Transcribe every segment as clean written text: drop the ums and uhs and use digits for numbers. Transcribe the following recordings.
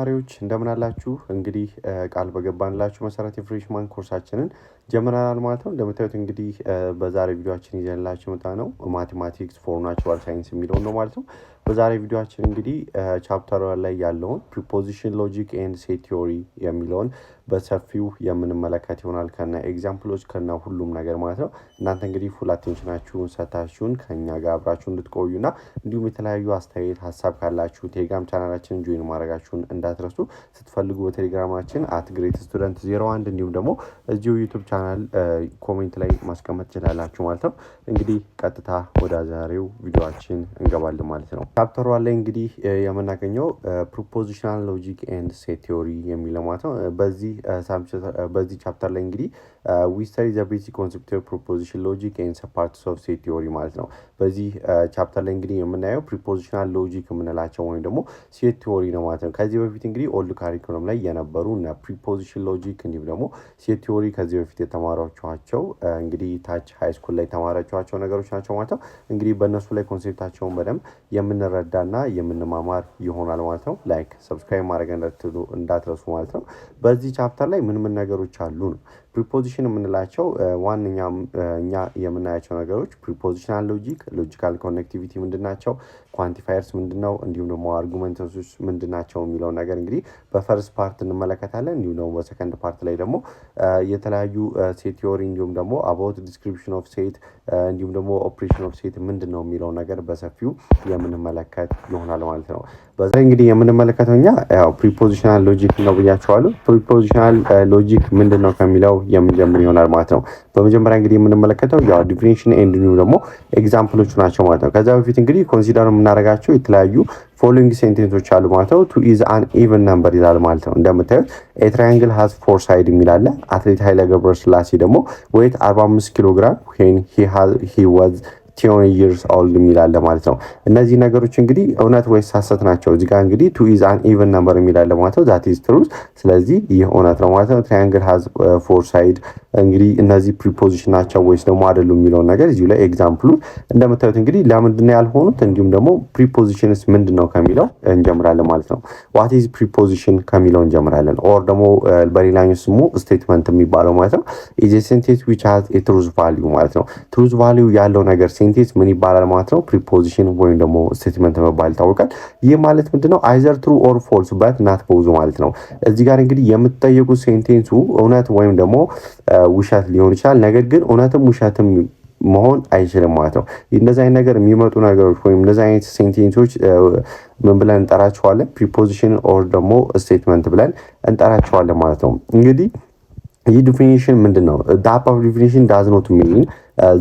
ተማሪዎች እንደምን አላችሁ? እንግዲህ ቃል በገባንላችሁ መሰረት የፍሬሽማን ኮርሳችንን ጀምረናል ማለት ነው። እንደምታዩት እንግዲህ በዛሬ ቪዲዮአችን ይዘንላችሁ መጣ ነው ማቴማቲክስ ፎር ናቹራል ሳይንስ የሚለው ነው ማለት ነው። በዛሬ ቪዲዮአችን እንግዲህ ቻፕተር ላይ ያለውን ፕሪፖዚሽን ሎጂክ ኤንድ ሴት ቲዮሪ የሚለውን በሰፊው የምንመለከት ይሆናል ከና ኤግዛምፕሎች ከና ሁሉም ነገር ማለት ነው። እናንተ እንግዲህ ፉል አቴንሽናችሁን ሰታችሁን ከኛ ጋር አብራችሁ እንድትቆዩና እንዲሁም የተለያዩ አስተያየት ሀሳብ ካላችሁ ቴሌግራም ቻናላችንን ጆይን ማድረጋችሁን እንዳትረሱ። ስትፈልጉ በቴሌግራማችን @greatstudent01 እንዲሁም ደግሞ እዚሁ ዩቲዩብ ቻናል ኮሜንት ላይ ማስቀመጥ ትችላላችሁ ማለት ነው። እንግዲህ ቀጥታ ወደ ዛሬው ቪዲዮአችን እንገባለን ማለት ነው። ቻፕተሩ ላይ እንግዲህ የምናገኘው ፕሪፖዚሽናል ሎጂክ ኤንድ ሴት ቲዮሪ የሚለው ማለት ነው። በዚህ ቻፕተር ላይ እንግዲህ we study the basic concept of proposition logic and some parts of set theory ማለት ነው። በዚህ ቻፕተር ላይ እንግዲህ የምናየው ፕሪፖዚሽናል ሎጂክ የምንላቸው ወይም ደግሞ ሴት ቲዮሪ ነው ማለት ነው። ከዚህ በፊት እንግዲህ ኦልድ ካሪኩለም ላይ የነበሩ እና ፕሪፖዚሽን ሎጂክ እንዲሁም ደግሞ ሴት ቲዮሪ ከዚህ በፊት የተማራችኋቸው እንግዲህ ታች ሃይ ስኩል ላይ የተማራችኋቸው ነገሮች ናቸው ማለት ነው። እንግዲህ በእነሱ ላይ ኮንሴፕታቸውን በደንብ የምንረዳና የምንማማር ይሆናል ማለት ነው። ላይክ ሰብስክራይብ ማድረግ እንዳትረሱ ማለት ነው። በዚህ ቻፕተር ላይ ምን ነገሮች አሉ ነው ፕሪፖዚሽን የምንላቸው ዋነኛ እኛ የምናያቸው ነገሮች ፕሪፖዚሽናል ሎጂክ፣ ሎጂካል ኮኔክቲቪቲ ምንድናቸው፣ ኳንቲፋየርስ ምንድነው፣ እንዲሁም ደግሞ አርጉመንቶች ምንድናቸው የሚለው ነገር እንግዲህ በፈርስት ፓርት እንመለከታለን። እንዲሁም ደግሞ በሰከንድ ፓርት ላይ ደግሞ የተለያዩ ሴት ቲዮሪ እንዲሁም ደግሞ አባውት ዲስክሪፕሽን ኦፍ ሴት እንዲሁም ደግሞ ኦፕሬሽን ኦፍ ሴት ምንድነው የሚለው ነገር በሰፊው የምንመለከት ይሆናል ማለት ነው። በዛ እንግዲህ የምንመለከተው እኛ ያው ፕሪፖዚሽናል ሎጂክ ነው ብያቸዋለሁ። ፕሪፖዚሽናል ሎጂክ ምንድነው ከሚለው የምንጀምር ይሆናል ማለት ነው። በመጀመሪያ እንግዲህ የምንመለከተው ያው ዲፊኒሽን ኤንድ ኒው ደግሞ ኤግዛምፕሎቹ ናቸው ማለት ነው። ከዛ በፊት እንግዲህ ኮንሲደር የምናደርጋቸው የተለያዩ ፎሎዊንግ ሴንቴንሶች አሉ ማለት ነው። ቱ ኢዝ አን ኢቨን ነምበር ይላል ማለት ነው። እንደምታዩት ኤ ትራያንግል ሃዝ ፎር ሳይድ የሚላለ አትሌት ኃይለ ገብረስላሴ ደግሞ ዌይት 45 ኪሎ ግራም when he was 10 years old የሚላለ ማለት ነው። እነዚህ ነገሮች እንግዲህ እውነት ወይስ ሐሰት ናቸው? እዚህ ጋር እንግዲህ ቱ ኢዝ አን ኢቨን ነምበር የሚላለ ማለት ነው። ዛት ኢዝ ትሩዝ። ስለዚህ ይህ እውነት ነው ማለት ነው። ትራያንግል ሃዝ ፎር ሳይድ እንግዲህ እነዚህ ፕሪፖዚሽን ናቸው ወይስ ደግሞ አይደሉም የሚለውን ነገር እዚሁ ላይ ኤግዛምፕሉ እንደምታዩት እንግዲህ ለምንድን ነው ያልሆኑት እንዲሁም ደግሞ ፕሪፖዚሽንስ ምንድነው ከሚለው እንጀምራለን ማለት ነው። ዋት ኢዝ ፕሪፖዚሽን ከሚለው እንጀምራለን። ኦር ደግሞ በሌላኛው ስሙ ስቴትመንት የሚባለው ማለት ነው። ኢዝ ኤ ሴንቴንስ which has a truth value ማለት ነው። ትሩዝ ቫልዩ ያለው ነገር ሴንቴንስ ምን ይባላል ማለት ነው? ፕሪፖዚሽን ወይም ደግሞ ስቴትመንት መባል ይታወቃል። ይህ ማለት ምንድነው? አይዘር ትሩ ኦር ፎልስ በት ናት ቦዝ ማለት ነው። እዚህ ጋር እንግዲህ የምትጠየቁት ሴንቴንሱ እውነት ወይም ደግሞ ውሸት ሊሆን ይችላል። ነገር ግን እውነትም ውሸትም መሆን አይችልም ማለት ነው። እንደዚህ አይነት ነገር የሚመጡ ነገሮች ወይም እንደዚህ አይነት ሴንቴንሶች ምን ብለን እንጠራቸዋለን? ፕሪፖዚሽን ኦር ደግሞ ስቴትመንት ብለን እንጠራቸዋለን ማለት ነው። እንግዲህ ይህ ዲፊኒሽን ምንድነው? ዳፕ ኦፍ ዲፊኒሽን ዳዝ ኖት ሚን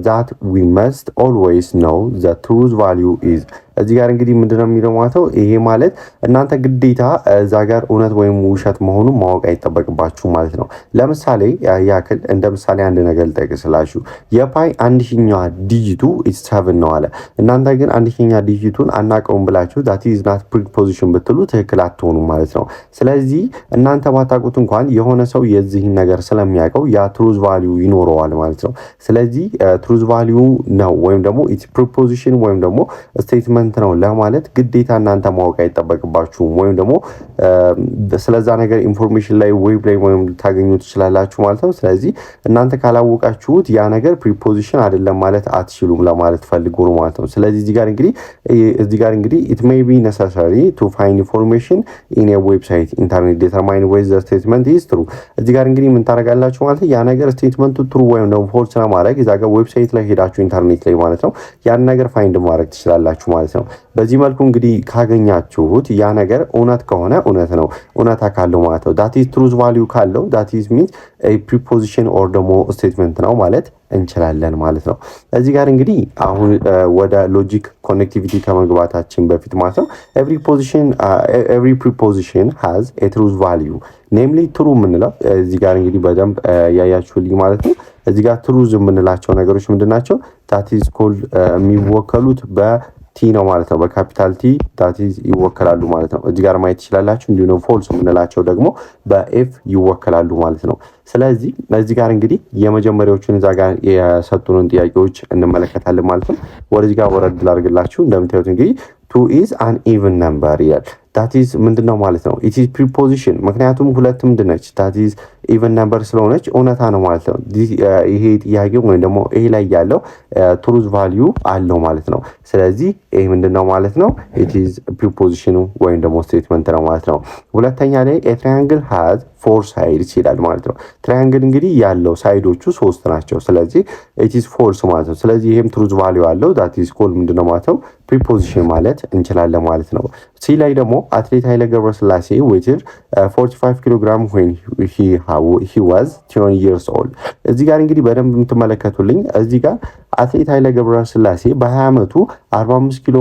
that we must always know the truth value is እዚህ ጋር እንግዲህ ምንድነው የሚለው ማለት ነው። ይሄ ማለት እናንተ ግዴታ እዛ ጋር እውነት ወይም ውሸት መሆኑን ማወቅ አይጠበቅባችሁ ማለት ነው። ለምሳሌ ያክል እንደ ምሳሌ አንድ ነገር ልጠቅስላችሁ። የፓይ 1000ኛ ዲጂቱ 7 ነው አለ። እናንተ ግን 1000ኛ ዲጂቱን አናውቀውም ብላችሁ that is not preposition ብትሉ ትክክል አትሆኑም ማለት ነው። ስለዚህ እናንተ ባታውቁት እንኳን የሆነ ሰው የዚህን ነገር ስለሚያውቀው ያ truth value ይኖረዋል ማለት ነው። ስለዚህ truth value ነው ወይም ደግሞ it's preposition ወይም ደግሞ statement ነው ለማለት ግዴታ እናንተ ማወቅ አይጠበቅባችሁም ወይም ደግሞ ስለዛ ነገር ኢንፎርሜሽን ላይ ዌብ ላይ ወይም ታገኙ ትችላላችሁ ማለት ነው። ስለዚህ እናንተ ካላወቃችሁት ያ ነገር ፕሪፖዚሽን አይደለም ማለት አትችሉም ለማለት ፈልጎ ነው ማለት ነው። ስለዚህ እዚህ ጋር እንግዲህ it may be necessary to find information in a website internet determine whether the statement is true እዚህ ጋር እንግዲህ ምን ታደርጋላችሁ ማለት ያ ነገር ስቴትመንቱ ትሩ ወይም ደግሞ ፎልስ ለማድረግ እዛ ጋር ዌብሳይት ላይ ሄዳችሁ ኢንተርኔት ላይ ማለት ነው ያን ነገር ፋይንድ ማድረግ ትችላላችሁ ማለት ነው። በዚህ መልኩ እንግዲህ ካገኛችሁት ያ ነገር እውነት ከሆነ እውነት ነው፣ እውነታ ካለው ማለት ነው። that is truth value ካለው that is means a preposition or ደግሞ ስቴትመንት ነው ማለት እንችላለን ማለት ነው። እዚህ ጋር እንግዲህ አሁን ወደ ሎጂክ ኮኔክቲቪቲ ከመግባታችን በፊት ማለት ነው every preposition has a truth value namely true የምንለው እዚህ ጋር እንግዲህ በደንብ ያያችሁልኝ ማለት ነው። እዚህ ጋር ትሩዝ የምንላቸው ነገሮች ምንድናቸው? that is called የሚወከሉት ቲ ነው ማለት ነው። በካፒታል ቲ that is ይወከላሉ ማለት ነው። እዚህ ጋር ማየት ትችላላችሁ። እንዲሁም ፎልስ የምንላቸው ደግሞ በኤፍ ይወከላሉ ማለት ነው። ስለዚህ እዚህ ጋር እንግዲህ የመጀመሪያዎቹን እዛ ጋር የሰጡንን ጥያቄዎች እንመለከታለን ማለት ነው። ወደዚህ ጋር ወረድ ላድርግላችሁ። እንደምታዩት እንግዲህ 2 is an even number ይላል። ዳት ኢዝ ምንድነው ማለት ነው? ኢት ኢዝ ፕሪፖዚሽን። ምክንያቱም ሁለት ምንድነች? ዳት ኢዝ ኢቨን ነምበር ስለሆነች እውነታ ነው ማለት ነው። ይሄ ጥያቄ ወይም ደግሞ ይሄ ላይ ያለው ትሩዝ ቫልዩ አለው ማለት ነው። ስለዚህ ይሄ ምንድነው ማለት ነው? ኢት ኢዝ ፕሪፖዚሽኑ ወይም ደግሞ ስቴትመንት ነው ማለት ነው። ሁለተኛ ላይ ኤ ትራያንግል ሃዝ ፎር ሳይድስ ይላል ማለት ነው። ትራያንግል እንግዲህ ያለው ሳይዶቹ 3 ናቸው። ስለዚህ ኢት ኢዝ ፎርስ ማለት ነው። ስለዚህ ይሄም ትሩዝ ቫልዩ አለው። ዳት ኢዝ ኮልድ ምንድነው ማለት ነው? ፕሪፖዚሽን ማለት እንችላለን ማለት ነው። ሲ ላይ ደግሞ አትሌት ኃይለ ገብረስላሴ ዌይትድ 45 ኪሎ ግራም when he was 20 years old። እዚህ ጋር እንግዲህ በደንብ የምትመለከቱልኝ እዚህ ጋር አትሌት ኃይለ ገብረስላሴ በ20 ዓመቱ 45 ኪሎ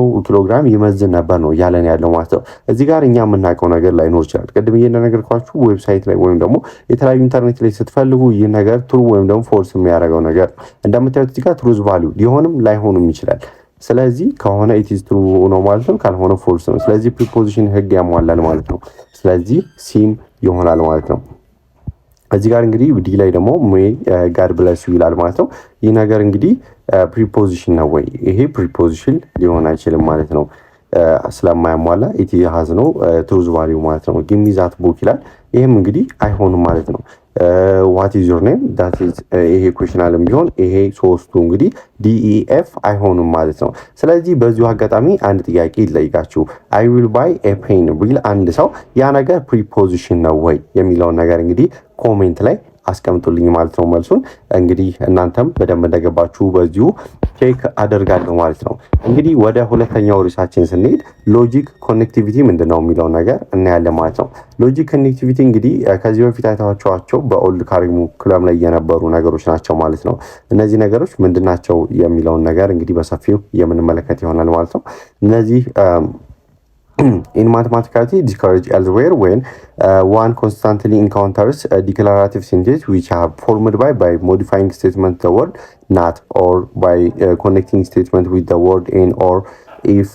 ግራም ይመዝን ነበር ነው ያለን ያለው ማለት ነው። እዚህ ጋር እኛ የምናውቀው ነገር ላይኖር ይችላል። ቅድም እንደነገርኳችሁ ዌብሳይት ላይ ወይም ደግሞ የተለያዩ ኢንተርኔት ላይ ስትፈልጉ ይህ ነገር ትሩ ወይም ደግሞ ፎልስ የሚያደርገው ነገር እንደምታዩት እዚህ ጋር ትሩዝ ቫልዩ ሊሆንም ላይሆንም ይችላል። ስለዚህ ከሆነ ኢት ኢዝ ትሩ ነው ማለት ነው፣ ካልሆነ ፎልስ ነው። ስለዚህ ፕሪፖዚሽን ህግ ያሟላል ማለት ነው። ስለዚህ ሲም ይሆናል ማለት ነው። እዚህ ጋር እንግዲህ ዲ ላይ ደግሞ ሜይ ጋድ ብለስ ዩ ይላል ማለት ነው። ይህ ነገር እንግዲህ ፕሪፖዚሽን ነው ወይ? ይሄ ፕሪፖዚሽን ሊሆን አይችልም ማለት ነው። ስለማያሟላ ኢት ሃዝ ነው ትሩዝ ቫልዩ ማለት ነው። ጊቭ ሚ ዛት ቡክ ይላል። ይሄም እንግዲህ አይሆንም ማለት ነው። ዋት ኢዝ ዮር ኔም ዳት ኢዝ ይሄ ኩዌሽናልም ቢሆን ይሄ ሶስቱ እንግዲህ ዲኢኤፍ አይሆንም ማለት ነው። ስለዚህ በዚሁ አጋጣሚ አንድ ጥያቄ ይጠይቃችሁ። አይ ዊል ባይ ኤ ፔን ቢል አንድ ሰው ያ ነገር ፕሪፖዚሽን ነው ወይ የሚለውን ነገር እንግዲህ ኮሜንት ላይ አስቀምጡልኝ ማለት ነው። መልሱን እንግዲህ እናንተም በደንብ እንደገባችሁ በዚሁ ቼክ አደርጋለሁ ማለት ነው። እንግዲህ ወደ ሁለተኛው ርዕሳችን ስንሄድ ሎጂክ ኮኔክቲቪቲ ምንድነው የሚለው ነገር እናያለን ማለት ነው። ሎጂክ ኮኔክቲቪቲ እንግዲህ ከዚህ በፊት አይታችኋቸው በኦልድ ካሪኩለም ላይ የነበሩ ነገሮች ናቸው ማለት ነው። እነዚህ ነገሮች ምንድናቸው የሚለውን ነገር እንግዲህ በሰፊው የምንመለከት ይሆናል ማለት ነው። እነዚህ in mathematics discourage elsewhere when one constantly encounters a declarative sentence which are formed by modifying statement the word not or by connecting statement with the word in or if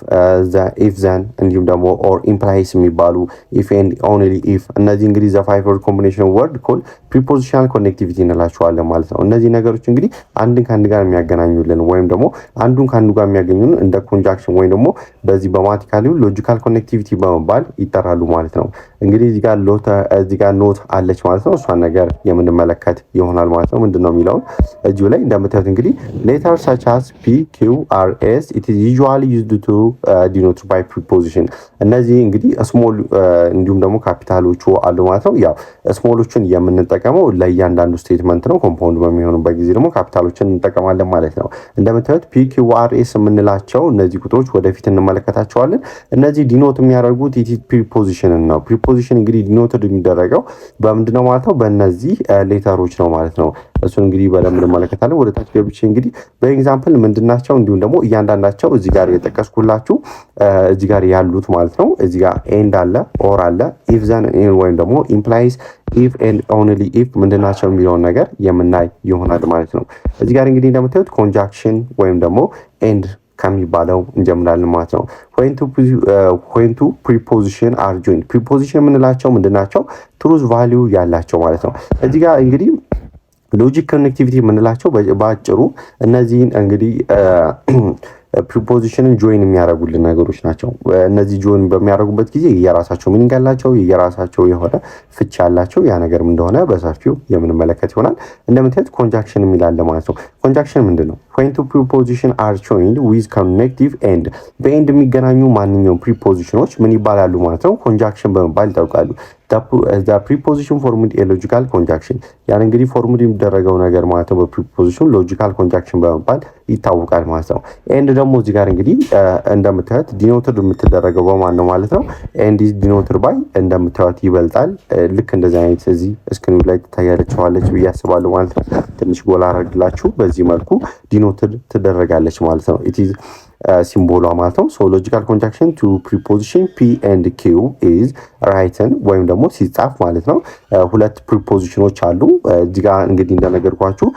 then እንዲሁም ደግሞ or implies የሚባሉ if and only if እነዚህ እንግዲህ the five word combination word called prepositional connectivity እንላቸዋለን ማለት ነው። እነዚህ ነገሮች እንግዲህ አንድን ከአንድ ጋር የሚያገናኙልን ወይም ደግሞ አንዱን ከአንዱ ጋር የሚያገኙን እንደ ኮንጃክሽን ወይም ደግሞ በዚህ በማቲካሊው ሎጂካል ኮኔክቲቪቲ በመባል ይጠራሉ ማለት ነው። እንግዲህ እዚህ ጋር ኖት አለች ማለት ነው። እሷን ነገር የምንመለከት ይሆናል ማለት ነው። ምንድነው የሚለውን እዚሁ ላይ እንደምታዩት እንግዲህ letters such as p q r s it is usually used to denote by preposition። እነዚህ እንግዲህ ስሞል እንዲሁም ደግሞ ካፒታሎቹ አሉ ማለት ነው። ያው ስሞሎችን የምንጠቀመው ለእያንዳንዱ ስቴትመንት ነው። ኮምፓውንድ በሚሆኑበት ጊዜ ደግሞ ካፒታሎችን እንጠቀማለን ማለት ነው። እንደምታዩት p q r s የምንላቸው እነዚህ ቁጥሮች ወደፊት እንመለከታቸዋለን። እነዚህ ዲኖት የሚያደርጉት ፕሪፖዚሽንን ነው። ፕሪፖዚሽን እንግዲህ ዲኖትድ የሚደረገው በምንድነው ማለት ነው? በእነዚህ ሌተሮች ነው ማለት ነው። እሱን እንግዲህ በደንብ እንመለከታለን። ወደ ታች ገብቼ እንግዲህ በኤግዛምፕል ምንድናቸው እንዲሁም ደግሞ እያንዳንዳቸው እዚህ ጋር የጠቀስኩላችሁ እዚህ ጋር ያሉት ማለት ነው። እዚህ ጋር ኤንድ አለ፣ ኦር አለ፣ ኢፍ ዘን ወይም ደግሞ ኢምፕላይስ ኢፍ ኤንድ ኦንሊ ኢፍ ምንድናቸው የሚለውን ነገር የምናይ ይሆናል ማለት ነው። እዚህ ጋር እንግዲህ እንደምታዩት ኮንጃክሽን ወይም ደግሞ ኤንድ ከሚባለው እንጀምራለን ማለት ነው። when two preposition are joined preposition የምንላቸው ምንድናቸው? ትሩዝ ቫልዩ ያላቸው ማለት ነው። እዚህ ጋር እንግዲህ ሎጂክ ኮኔክቲቪቲ የምንላቸው በአጭሩ እነዚህን እንግዲህ ፕሪፖዚሽንን ጆይን የሚያደርጉልን ነገሮች ናቸው። እነዚህ ጆይን በሚያደርጉበት ጊዜ የራሳቸው ሚኒንግ ያላቸው የራሳቸው የሆነ ፍቺ ያላቸው ያ ነገርም እንደሆነ በሰፊው የምንመለከት ይሆናል። እንደምታዩት ኮንጃክሽን የሚላለ ማለት ነው። ኮንጃክሽን ምንድን ነው? when two preposition are joined with connective end በኤንድ የሚገናኙ ማንኛውም ፕሪፖዚሽኖች ምን ይባላሉ ማለት ነው? ኮንጃክሽን በመባል ይታወቃሉ። the preposition formed a logical conjunction ያን እንግዲህ ፎርሙድ የሚደረገው ነገር ማለት ነው በፕሪፖዚሽን ሎጂካል ኮንጃክሽን በመባል ይታወቃል ማለት ነው። ኤንድ ደግሞ እዚህ ጋር እንግዲህ እንደምታዩት ዲኖትድ የምትደረገው በማን ነው ማለት ነው? ኤንድ ኢዝ ዲኖትድ ባይ እንደምታዩት ይበልጣል። ልክ እንደዚህ አይነት እዚህ ስክሪኑ ላይ ትታያለችዋለች ብዬ አስባለሁ ማለት ነው። ትንሽ ጎላ አረግላችሁ በዚህ መልኩ ዲኖትድ ትደረጋለች ማለት ነው። ኢት ኢዝ ሲምቦሏ ማለት ነው። ሶ ሎጂካል ኮንጃክሽን ቱ ፕሪፖዚሽን ፒ ኤንድ ኪው ኢዝ ራይትን ወይም ደግሞ ሲጻፍ ማለት ነው። ሁለት ፕሪፖዚሽኖች አሉ እዚህ ጋር እንግዲህ እንደነገርኳችሁ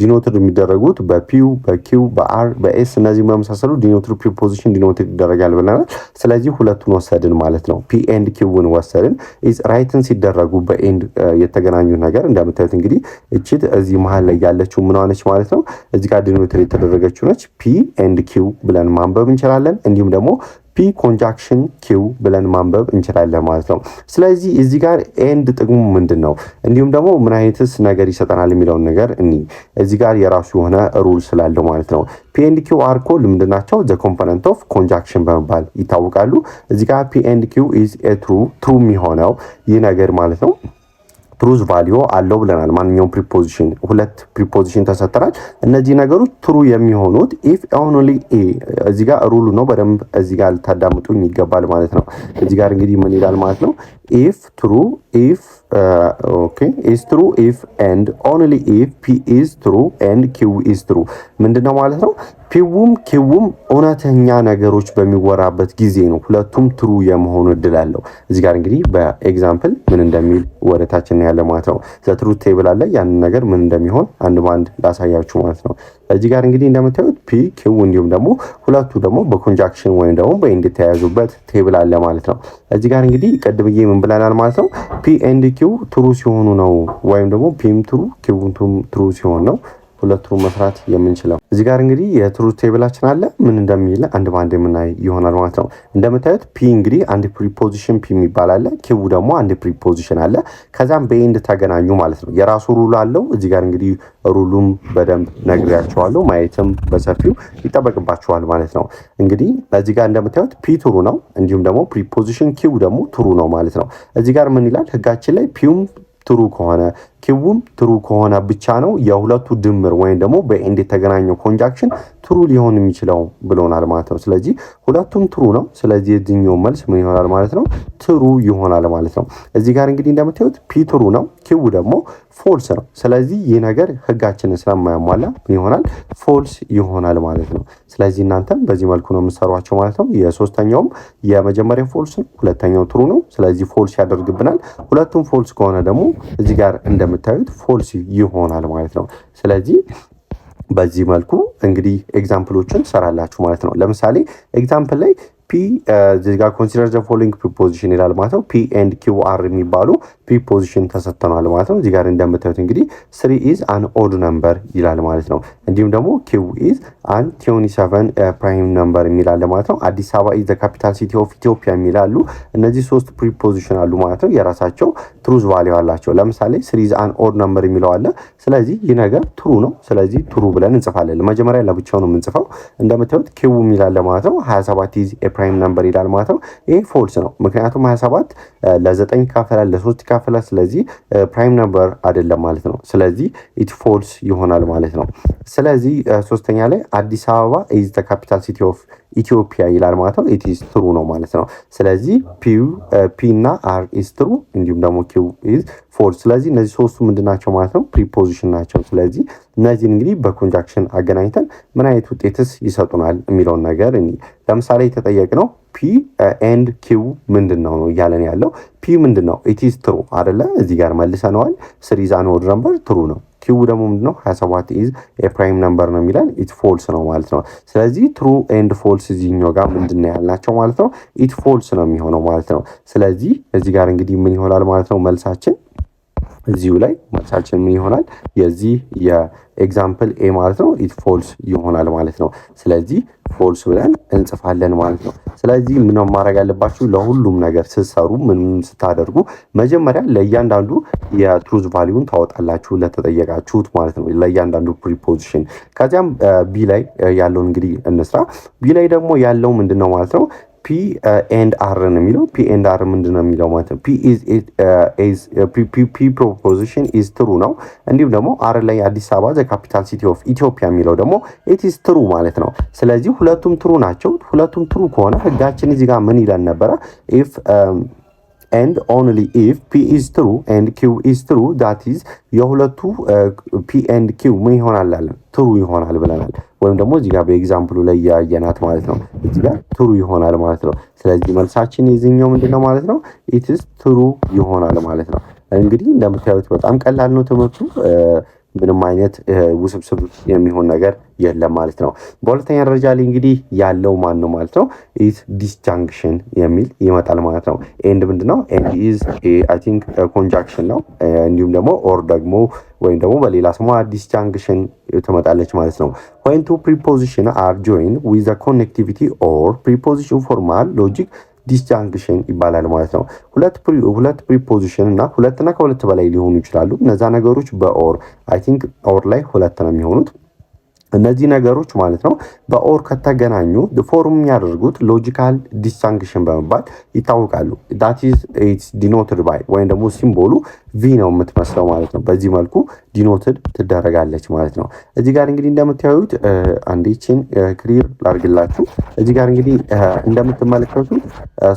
ዲኖትድ የሚደረጉት በፒው በኪው በአር በኤስ እነዚህ በመሳሰሉ ዲኖትድ ፕሪፖዚሽን ዲኖትድ ይደረጋል ብለናል። ስለዚህ ሁለቱን ወሰድን ማለት ነው። ፒ ኤንድ ኪውን ወሰድን። ኢዝ ራይትን ሲደረጉ በኤንድ የተገናኙ ነገር እንደምታዩት እንግዲህ እቺት እዚህ መሀል ላይ ያለችው ምን ሆነች ማለት ነው? እዚህ ጋር ዲኖትድ የተደረገችው ነች ፒ ኤንድ ኪው ብለን ማንበብ እንችላለን። እንዲሁም ደግሞ ፒ ኮንጃክሽን ኪው ብለን ማንበብ እንችላለን ማለት ነው። ስለዚህ እዚህ ጋር ኤንድ ጥቅሙ ምንድን ነው እንዲሁም ደግሞ ምን አይነትስ ነገር ይሰጠናል የሚለውን ነገር እዚህ ጋር የራሱ የሆነ ሩል ስላለው ማለት ነው። ፒ ኤንድ ኪው አር ኮልድ ምንድናቸው? ዘ ኮምፖነንት ኦፍ ኮንጃክሽን በመባል ይታወቃሉ። እዚህ ጋር ፒ ኤንድ ኪው ኢዝ ኤ ትሩ የሚሆነው ይህ ነገር ማለት ነው ትሩዝ ቫሊዩ አለው ብለናል። ማንኛውም ፕሪፖዚሽን ሁለት ፕሪፖዚሽን ተሰጥተናል። እነዚህ ነገሮች ትሩ የሚሆኑት ኢፍ ኦንሊ እዚህ ጋር ሩሉ ነው። በደንብ እዚህ ጋር ልታዳምጡኝ ይገባል ማለት ነው። እዚህ ጋር እንግዲህ ምን ይላል ማለት ነው? ኢፍ ትሩ ኢፍ ኢዝ ትሩ ኢፍ ኤንድ ኦንሊ ኢፍ ፒ ኢዝ ትሩ ኤንድ ኪው ኢዝ ትሩ ምንድነው ማለት ነው? ፒውም ኪውም እውነተኛ ነገሮች በሚወራበት ጊዜ ነው ሁለቱም ትሩ የመሆኑ እድል አለው። እዚህ ጋር እንግዲህ በኤግዛምፕል ምን እንደሚል ወደታች እናያለን ማለት ነው። ዘትሩት ቴብል አለ። ያንን ነገር ምን እንደሚሆን አንድ ባንድ ላሳያችሁ ማለት ነው። እዚህ ጋር እንግዲህ እንደምታዩት ፒ ኪው እንዲሁም ደግሞ ሁለቱ ደግሞ በኮንጃክሽን ወይም ደግሞ በኤንድ የተያያዙበት ቴብል አለ ማለት ነው። እዚህ ጋር እንግዲህ ቀድምዬ ምን ብለናል ማለት ነው? ፒ ኤንድ ኪው ትሩ ሲሆኑ ነው ወይም ደግሞ ፒም ትሩ ኪውም ትሩ ሲሆን ነው ሁለቱን መስራት የምንችለው። እዚህ ጋር እንግዲህ የትሩዝ ቴብላችን አለ። ምን እንደሚል አንድ ባንድ የምናይ ይሆናል ማለት ነው። እንደምታዩት ፒ እንግዲህ አንድ ፕሪፖዚሽን ፒ የሚባል አለ። ኪው ደግሞ አንድ ፕሪፖዚሽን አለ። ከዛም በኤንድ ተገናኙ ማለት ነው። የራሱ ሩል አለው። እዚህ ጋር እንግዲህ ሩሉም በደንብ ነግሬያቸዋለሁ። ማየትም በሰፊው ይጠበቅባቸዋል ማለት ነው። እንግዲህ እዚህ ጋር እንደምታዩት ፒ ትሩ ነው፣ እንዲሁም ደግሞ ፕሪፖዚሽን ኪው ደግሞ ትሩ ነው ማለት ነው። እዚህ ጋር ምን ይላል ህጋችን ላይ ፒውም ትሩ ከሆነ ኪውም ትሩ ከሆነ ብቻ ነው የሁለቱ ድምር ወይም ደግሞ በኤንድ የተገናኘው ኮንጃክሽን ትሩ ሊሆን የሚችለው ብሎናል ማለት ነው። ስለዚህ ሁለቱም ትሩ ነው። ስለዚህ የዚህኛው መልስ ምን ይሆናል ማለት ነው? ትሩ ይሆናል ማለት ነው። እዚህ ጋር እንግዲህ እንደምታዩት ፒ ትሩ ነው፣ ኪው ደግሞ ፎልስ ነው። ስለዚህ ይህ ነገር ህጋችንን ስለማያሟላ ምን ይሆናል? ፎልስ ይሆናል ማለት ነው። ስለዚህ እናንተም በዚህ መልኩ ነው የምትሰሯቸው ማለት ነው። የሶስተኛውም የመጀመሪያው ፎልስ ነው፣ ሁለተኛው ትሩ ነው። ስለዚህ ፎልስ ያደርግብናል። ሁለቱም ፎልስ ከሆነ ደግሞ እዚህ ጋር እንደምታዩት ፎልስ ይሆናል ማለት ነው። ስለዚህ በዚህ መልኩ እንግዲህ ኤግዛምፕሎችን ሰራላችሁ ማለት ነው። ለምሳሌ ኤግዛምፕል ላይ ፒ እዚህ ጋር ኮንሲደር ዘ ፎሎዊንግ ፕሪፖዚሽን ይላል ማለት ነው። ፒ ኤንድ ኪው አር የሚባሉ ፕሪፖዚሽን ተሰጥተናል ማለት ነው። እዚህ ጋር እንደምታዩት እንግዲህ 3 ኢዝ አን ኦድ ነምበር ይላል ማለት ነው። እንዲሁም ደግሞ ኪው ኢዝ አን 27 ፕራይም ነምበር የሚላል ማለት ነው። አዲስ አበባ ኢዝ ዘ ካፒታል ሲቲ ኦፍ ኢትዮጵያ የሚላሉ እነዚህ ሶስት ፕሪፖዚሽን አሉ ማለት ነው። የራሳቸው ትሩዝ ቫልዩ አላቸው። ለምሳሌ 3 ኢዝ አን ኦድ ነምበር የሚለው አለ። ስለዚህ ይህ ነገር ትሩ ነው። ስለዚህ ትሩ ብለን እንጽፋለን። መጀመሪያ ለብቻው ነው የምንጽፈው። እንደምታዩት ኪው የሚላል ማለት ነው። 27 ኢዝ ፕራይም ነምበር ይላል ማለት ነው። ይሄ ፎልስ ነው። ምክንያቱም 27 ለ9 ይካፈላል፣ ለ3 ይካፈላል። ስለዚህ ፕራይም ነምበር አይደለም ማለት ነው። ስለዚህ ኢት ፎልስ ይሆናል ማለት ነው። ስለዚህ ሶስተኛ ላይ አዲስ አበባ ኢዝ ዘ ካፒታል ሲቲ ኦፍ ኢትዮጵያ ይላል ማለት ነው። ኢት ኢዝ ትሩ ነው ማለት ነው። ስለዚህ ፒ እና አር ኢዝ ትሩ እንዲሁም ደግሞ ኪው ኢዝ ፎልስ። ስለዚህ እነዚህ ሶስቱ ምንድናቸው ማለት ነው? ፕሪፖዚሽን ናቸው። ስለዚህ እነዚህን እንግዲህ በኮንጃክሽን አገናኝተን ምን አይነት ውጤትስ ይሰጡናል የሚለውን ነገር ለምሳሌ የተጠየቅነው ፒ ኤንድ ኪው ምንድን ነው እያለን ያለው ፒ ምንድን ነው? ኢት ኢዝ ትሩ አይደለ? እዚህ ጋር መልሰነዋል። 3 ኢዝ አን ኦድ ነምበር ትሩ ነው። ኪው ደግሞ ምንድነው? 27 ኢዝ የፕራይም ነምበር ነው የሚለን ኢት ፎልስ ነው ማለት ነው። ስለዚህ ትሩ ኤንድ ፎልስ እዚህኛው ጋር ምንድነው ያልናቸው ማለት ነው? ኢት ፎልስ ነው የሚሆነው ማለት ነው። ስለዚህ እዚህ ጋር እንግዲህ ምን ይሆናል ማለት ነው? መልሳችን እዚሁ ላይ መልሳችን ምን ይሆናል? የዚህ የኤግዛምፕል ኤ ማለት ነው ኢት ፎልስ ይሆናል ማለት ነው። ስለዚህ ፎልስ ብለን እንጽፋለን ማለት ነው። ስለዚህ ምን ማድረግ ያለባችሁ ለሁሉም ነገር ስትሰሩ ምን ስታደርጉ መጀመሪያ ለእያንዳንዱ የትሩዝ ቫልዩን ታወጣላችሁ ለተጠየቃችሁት ማለት ነው፣ ለእያንዳንዱ ፕሪፖዚሽን። ከዚያም ቢ ላይ ያለውን እንግዲህ እንስራ። ቢ ላይ ደግሞ ያለው ምንድነው ማለት ነው? ፒ ኤንድ አር ነው የሚለው። ፒ ኤንድ አር ምንድነው የሚለው ማለት ነው? ፒ ፕሮፖዚሽን ኢዝ ትሩ ነው። እንዲሁም ደግሞ አር ላይ አዲስ አበባ ዘ ካፒታል ሲቲ ኦፍ ኢትዮጵያ የሚለው ደግሞ ኢት ኢዝ ትሩ ማለት ነው። ስለዚህ ሁለቱም ትሩ ናቸው። ሁለቱም ትሩ ከሆነ ህጋችን እዚህ ጋር ምን ይለን ነበረ? ኢፍ and only if p is true and q is true that is የሁለቱ p and q ምን ይሆናል አለን? ትሩ ይሆናል ብለናል። ወይም ደግሞ እዚህ ጋር በኤግዛምፕሉ ላይ ያየናት ማለት ነው። እዚህ ጋር ትሩ ይሆናል ማለት ነው። ስለዚህ መልሳችን የዚህኛው ምንድነው ማለት ነው? it is true ይሆናል ማለት ነው። እንግዲህ እንደምታዩት በጣም ቀላል ነው ትምህርቱ። ምንም አይነት ውስብስብ የሚሆን ነገር የለም ማለት ነው። በሁለተኛ ደረጃ ላይ እንግዲህ ያለው ማን ነው ማለት ነው ኢዝ ዲስጃንክሽን የሚል ይመጣል ማለት ነው። ኤንድ ምንድነው ኤንድ ኢዝ አይ ቲንክ ኮንጃክሽን ነው። እንዲሁም ደግሞ ኦር ደግሞ ወይም ደግሞ በሌላ ስሟ ዲስጃንክሽን ትመጣለች ማለት ነው። when two preposition are joined with a connectivity or preposition formal logic ዲስጃንክሽን ይባላል ማለት ነው። ሁለት ፕሪፖዚሽን እና ሁለትና ከሁለት በላይ ሊሆኑ ይችላሉ። እነዛ ነገሮች በኦር አይ ቲንክ ኦር ላይ ሁለት ነው የሚሆኑት። እነዚህ ነገሮች ማለት ነው በኦር ከተገናኙ ፎርም የሚያደርጉት ሎጂካል ዲስጃንክሽን በመባል ይታወቃሉ። that is it's denoted by ወይም ደግሞ ሲምቦሉ ቪ ነው የምትመስለው ማለት ነው። በዚህ መልኩ ዲኖትድ ትደረጋለች ማለት ነው። እዚህ ጋር እንግዲህ እንደምታዩት አንዴችን ክሊር ላድርግላችሁ። እዚህ ጋር እንግዲህ እንደምትመለከቱት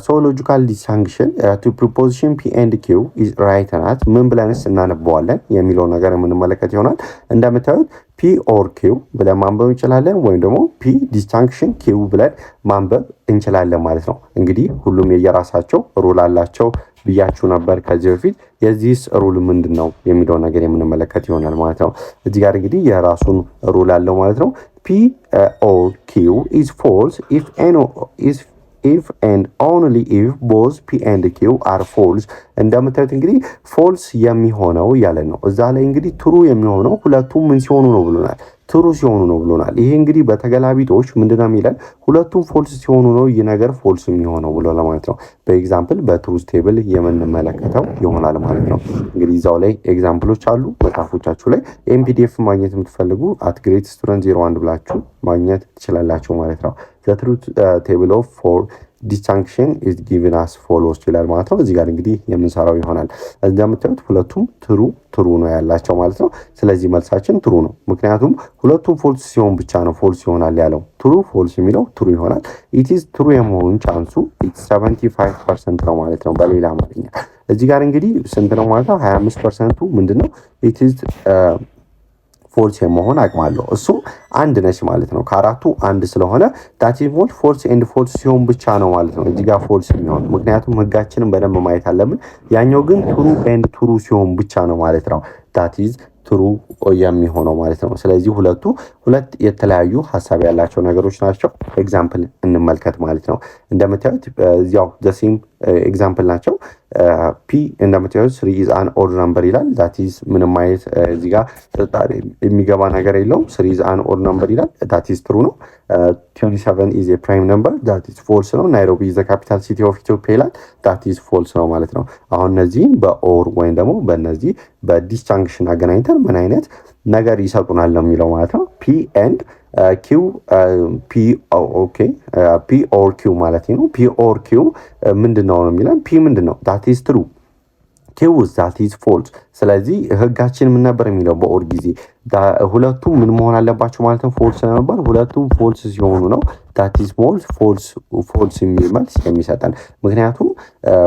ሶ ሎጂካል ዲስጃንክሽን ቱ ፕሪፖዚሽን ፒ ኤንድ ኪው ኢዝ ራይት ናት ምን ብለንስ እናነበዋለን የሚለው ነገር የምንመለከት ይሆናል። እንደምታዩት ፒ ኦር ኪው ብለን ማንበብ እንችላለን፣ ወይም ደግሞ ፒ ዲስጃንክሽን ኪው ብለን ማንበብ እንችላለን ማለት ነው። እንግዲህ ሁሉም የየራሳቸው ሩል አላቸው ብያችሁ ነበር ከዚህ በፊት። የዚህስ ሩል ምንድን ነው የሚለው ነገር የምንመለከት ይሆናል ማለት ነው። እዚህ ጋር እንግዲህ የራሱን ሩል አለው ማለት ነው። ፒ ኦር ኪው ኢዝ ፎልስ if and only if both p and q are false። እንደምታዩት እንግዲህ ፎልስ የሚሆነው ያለን ነው። እዛ ላይ እንግዲህ ትሩ የሚሆነው ሁለቱም ምን ሲሆኑ ነው ብሎናል? ትሩ ሲሆኑ ነው ብሎናል። ይሄ እንግዲህ በተገላቢጦች ምንድነው የሚለን? ሁለቱም ፎልስ ሲሆኑ ነው ይህ ነገር ፎልስ የሚሆነው ብሎ ለማለት ነው። በኤግዛምፕል በትሩዝ ቴብል የምንመለከተው ይሆናል ማለት ነው። እንግዲህ እዛው ላይ ኤግዛምፕሎች አሉ መጽሐፎቻችሁ ላይ። ኤምፒዲኤፍ ማግኘት የምትፈልጉ አትግሬት ስቱደንት 01 ብላችሁ ማግኘት ትችላላችሁ ማለት ነው። the truth table of for disjunction is given as follows ይላል ማለት ነው። እዚህ ጋር እንግዲህ የምንሰራው ይሆናል። እንደምታዩት ሁለቱም ትሩ ነው ያላቸው ማለት ነው። ስለዚህ መልሳችን ትሩ ነው። ምክንያቱም ሁለቱም ፎልስ ሲሆን ብቻ ነው ፎልስ ይሆናል ያለው። ትሩ ፎልስ የሚለው ትሩ ይሆናል። it is ትሩ የመሆኑን ቻንሱ 75% ነው ማለት ነው በሌላ አማርኛ። እዚህ ጋር እንግዲህ ስንት ነው ማለት ነው? 25%ቱ ምንድነው it is ፎልስ የመሆን አቅም አለው። እሱ አንድ ነች ማለት ነው። ከአራቱ አንድ ስለሆነ ዳት ኢዝ ፎልስ ኤንድ ፎልስ ሲሆን ብቻ ነው ማለት ነው እዚህ ጋር ፎልስ የሚሆን። ምክንያቱም ህጋችንን በደንብ ማየት አለብን። ያኛው ግን ትሩ ኤንድ ትሩ ሲሆን ብቻ ነው ማለት ነው ዳት ኢዝ ትሩ የሚሆነው ማለት ነው። ስለዚህ ሁለት የተለያዩ ሀሳብ ያላቸው ነገሮች ናቸው። ኤግዛምፕል እንመልከት ማለት ነው። እንደምታዩት ያው ዘሴም ኤግዛምፕል ናቸው። ፒ እንደምታዩት 3 ኢዝ አን ኦድ ነምበር ይላል። ዳት ኢዝ ምንም አይነት እዚህ ጋር የሚገባ ነገር የለውም። 3 ኢዝ አን ኦድ ነምበር ይላል። ዳት ኢዝ ትሩ ነው። 27 ኢዝ ኤ ፕራይም ነምበር ዳት ኢዝ ፎልስ ነው። ናይሮቢ ኢዝ ዘ ካፒታል ሲቲ ኦፍ ኢትዮጵያ ይላል። ዳት ኢዝ ፎልስ ነው ማለት ነው። አሁን እነዚህን በኦር ወይም ደግሞ በእነዚህ በዲስጃንክሽን አገናኝተን ምን አይነት ነገር ይሰጡናል ነው የሚለው ማለት ነው። ፒ ኤንድ ኪው ፒ ኦር ኪው ማለት ነው። ፒ ኦር ኪው ምንድነው ነው የሚለን? ፒ ምንድነው? ዳት ኢዝ ትሩ፣ ኪው ዛት ኢዝ ፎልስ። ስለዚህ ህጋችን ምን ነበር የሚለው በኦር ጊዜ ሁለቱም ምን መሆን አለባቸው ማለት ነው? ፎልስ ነበር። ሁለቱም ፎልስ ሲሆኑ ነው ዳት ኢዝ ፎልስ የሚል መልስ የሚሰጠን። ምክንያቱም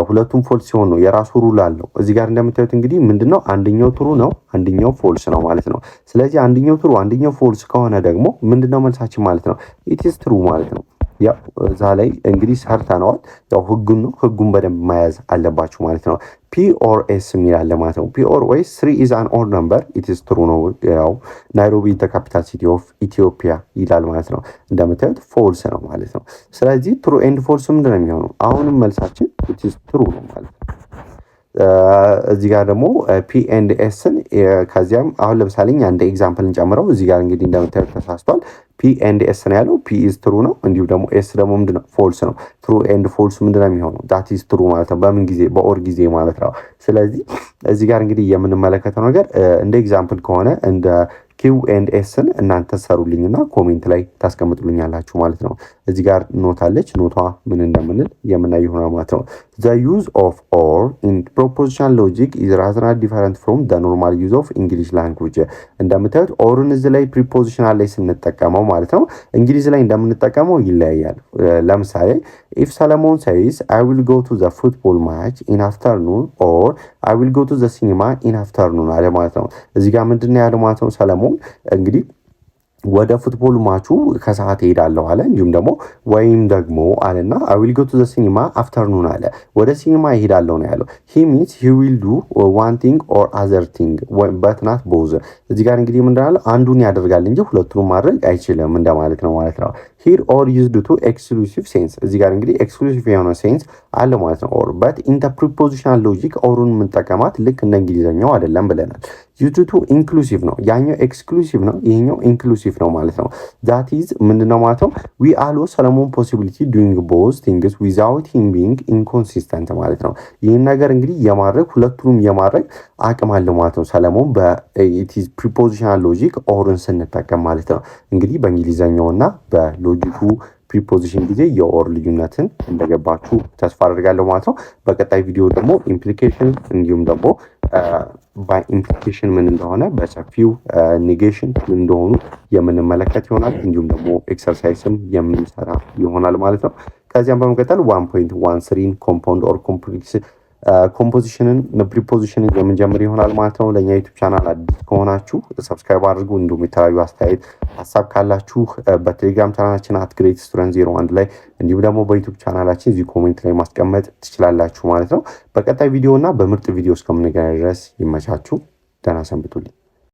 ሁለቱም ፎልስ ሲሆኑ ነው። የራሱ ሩል አለው። እዚህ ጋር እንደምታዩት እንግዲህ ምንድነው አንደኛው ትሩ ነው፣ አንደኛው ፎልስ ነው ማለት ነው። ስለዚህ አንደኛው ትሩ አንደኛው ፎልስ ከሆነ ደግሞ ምንድነው መልሳችን ማለት ነው? ኢት ኢዝ ትሩ ማለት ነው። ያው እዛ ላይ እንግዲህ ሰርተነዋል። ያው ህጉን በደንብ መያዝ አለባችሁ ማለት ነው። ፒ ኦር ኤስ የሚላለ ማለት ነው። ፒ ኦር ኤስ 3 ኢዝ አን ኦድ ነምበር ኢት ኢዝ ትሩ ነው። ያው ናይሮቢ ዘ ካፒታል ሲቲ ኦፍ ኢትዮጵያ ይላል ማለት ነው። እንደምታዩት ፎልስ ነው ማለት ነው። ስለዚህ ትሩ ኤንድ ፎልስ ምንድን ነው የሚሆነው? አሁንም መልሳችን ኢት ኢዝ ትሩ ነው ማለት ነው። እዚህ ጋር ደግሞ ፒ ኤንድ ኤስን ከዚያም አሁን ለምሳሌ አንድ ኤግዛምፕል እንጨምረው። እዚህ ጋር እንግዲህ እንደምታዩት ተሳስቷል። ፒ ኤንድ ኤስ ነው ያለው። ፒ ኢዝ ትሩ ነው። እንዲሁም ደግሞ ኤስ ደግሞ ምንድነው? ፎልስ ነው። ትሩ ኤንድ ፎልስ ምንድነው የሚሆነው? ዳት ኢዝ ትሩ ማለት ነው። በምን ጊዜ? በኦር ጊዜ ማለት ነው። ስለዚህ እዚህ ጋር እንግዲህ የምንመለከተው ነገር እንደ ኤግዛምፕል ከሆነ እንደ ኪው ኤንድ ኤስን እናንተ ሰሩልኝና ኮሜንት ላይ ታስቀምጡልኛላችሁ ማለት ነው። እዚህ ጋር ኖት አለች። ኖቷ ምን እንደምንል የምናይ ይሆናል ማለት ነው። the use of or in propositional logic is rather different from the normal use of English language። እንደምታዩት ኦርን እዚህ ላይ ፕሪፖዚሽናል ላይ ስንጠቀመው ማለት ነው እንግሊዝ ላይ እንደምንጠቀመው ይለያያል። ለምሳሌ if Solomon says I will go to the football match in afternoon or I will go to the cinema in afternoon አለ ማለት ነው። እዚህ ጋር ምንድነው ያለው ማለት ነው? ሰለሞን እንግዲህ ወደ ፉትቦል ማቹ ከሰዓት እሄዳለሁ አለ። እንዲሁም ደግሞ ወይም ደግሞ አለና አይ ዊል ጎ ቱ ዘ ሲኒማ አፍተርኑን አለ። ወደ ሲኒማ እሄዳለሁ ነው ያለው። ሂ ሚንስ ሂ ዊል ዱ ዋን ቲንግ ኦር አዘር ቲንግ በት ናት ቦዝ። እዚህ ጋር እንግዲህ ምንድን አንዱን ያደርጋል እንጂ ሁለቱንም ማድረግ አይችልም እንደማለት ነው ማለት ነው። ሂር ኦር ዩዝድ ቱ ኤክስክሉሲቭ ሴንስ። እዚህ ጋር እንግዲህ ኤክስክሉሲቭ የሆነ ሴንስ አለ ማለት ነው። ኦር በት ኢንተ ፕሪፖዚሽናል ሎጂክ ኦሩን የምንጠቀማት ልክ እንደ እንግሊዝኛው አይደለም ብለናል። ዩዝድ ቱ ኢንክሉሲቭ ነው፣ ያኛው ኤክስክሉሲቭ ነው፣ ይሄኛው ኢንክሉሲቭ ነው ማለት ነው። ዛት ኢዝ ምንድነው ማለት ነው። ዊ አሎ ሰለሞን ፖሲቢሊቲ ዱይንግ ቦዝ ቲንግስ ዊዛውት ሂም ቢንግ ኢንኮንሲስተንት ማለት ነው። ይህን ነገር እንግዲህ የማድረግ ሁለቱንም የማድረግ አቅም አለው ማለት ነው ሰለሞን በኢቲዝ ፕሪፖዚሽናል ሎጂክ ኦርን ስንጠቀም ማለት ነው። እንግዲህ በእንግሊዘኛውና በሎጂኩ ፕሪፖዚሽን ጊዜ የኦር ልዩነትን እንደገባችሁ ተስፋ አድርጋለሁ ማለት ነው። በቀጣይ ቪዲዮ ደግሞ ኢምፕሊኬሽን እንዲሁም ደግሞ ባይ ኢምፕሊኬሽን ምን እንደሆነ በሰፊው ኔጌሽን ምን እንደሆኑ የምንመለከት ይሆናል። እንዲሁም ደግሞ ኤክሰርሳይስም የምንሰራ ይሆናል ማለት ነው። ከዚያም በመቀጠል 1.13 ኮምፓውንድ ኦር ኮምፕሌክስ ኮምፖዚሽንን ፕሪፖዚሽንን የምንጀምር ይሆናል ማለት ነው። ለእኛ ዩቱብ ቻናል አዲስ ከሆናችሁ ሰብስክራይብ አድርጉ። እንዲሁም የተለያዩ አስተያየት ሀሳብ ካላችሁ በቴሌግራም ቻናላችን @great student 01 ላይ እንዲሁም ደግሞ በዩቱብ ቻናላችን እዚህ ኮሜንት ላይ ማስቀመጥ ትችላላችሁ ማለት ነው። በቀጣይ ቪዲዮ እና በምርጥ ቪዲዮ እስከምንገናኝ ድረስ ይመቻችሁ። ደህና ሰንብቱልኝ።